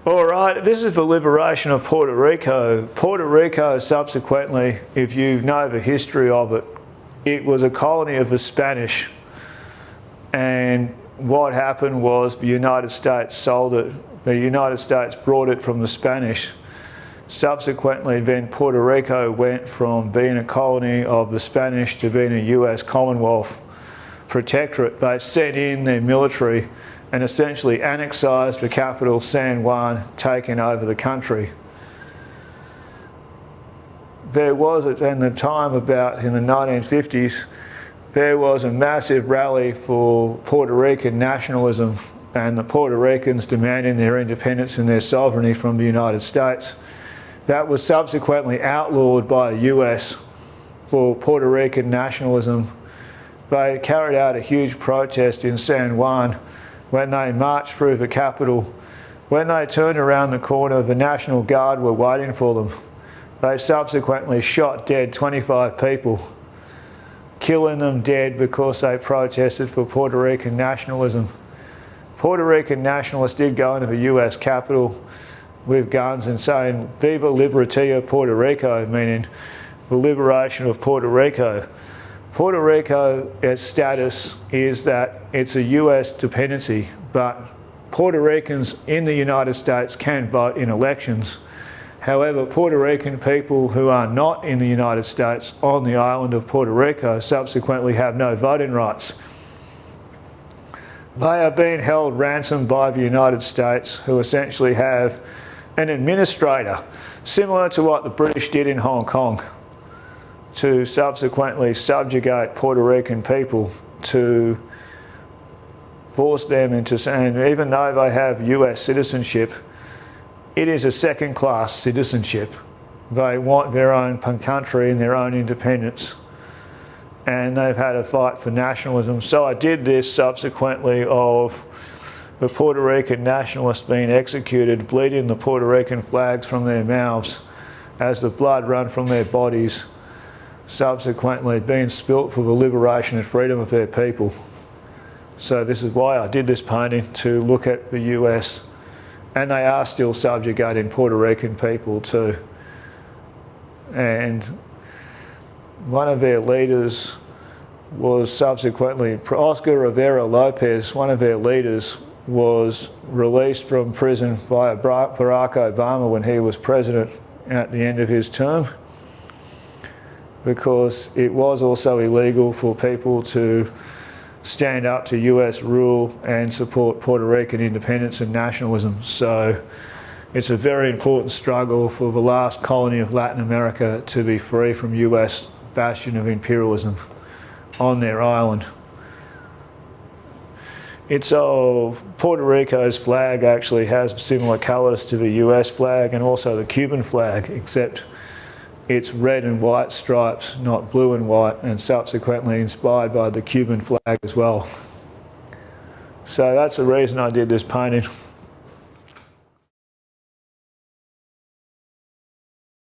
All right, this is the liberation of Puerto Rico. Puerto Rico subsequently, if you know the history of it, it was a colony of the Spanish, and what happened was the United States sold it. The United States brought it from the Spanish. Subsequently, then Puerto Rico went from being a colony of the Spanish to being a US Commonwealth protectorate. They sent in their military and essentially annexed the capital, San Juan, taking over the country. There was, at the time, about in the 1950s, there was a massive rally for Puerto Rican nationalism and the Puerto Ricans demanding their independence and their sovereignty from the United States. That was subsequently outlawed by the US for Puerto Rican nationalism. They carried out a huge protest in San Juan when they marched through the capital. When they turned around the corner, the National Guard were waiting for them. They subsequently shot dead 25 people, killing them dead because they protested for Puerto Rican nationalism. Puerto Rican nationalists did go into the US Capitol with guns and saying, "Viva Libertad of Puerto Rico," meaning the liberation of Puerto Rico. Puerto Rico, its status is that it's a US dependency, but Puerto Ricans in the United States can vote in elections. However, Puerto Rican people who are not in the United States on the island of Puerto Rico subsequently have no voting rights. They are being held ransom by the United States, who essentially have an administrator, similar to what the British did in Hong Kong, to subsequently subjugate Puerto Rican people, to force them into saying, even though they have US citizenship, it is a second-class citizenship. They want their own country and their own independence, and they've had a fight for nationalism. So I did this subsequently of the Puerto Rican nationalists being executed, bleeding the Puerto Rican flags from their mouths as the blood ran from their bodies, subsequently being spilt for the liberation and freedom of their people. So this is why I did this painting, to look at the US, and they are still subjugating Puerto Rican people too. And one of their leaders was subsequently, Oscar Rivera Lopez, one of their leaders, was released from prison by Barack Obama when he was president at the end of his term, because it was also illegal for people to stand up to US rule and support Puerto Rican independence and nationalism. So it's a very important struggle for the last colony of Latin America to be free from US bastion of imperialism on their island. Puerto Rico's flag actually has similar colours to the US flag and also the Cuban flag, except it's red and white stripes, not blue and white, and subsequently inspired by the Cuban flag as well. So that's the reason I did this painting.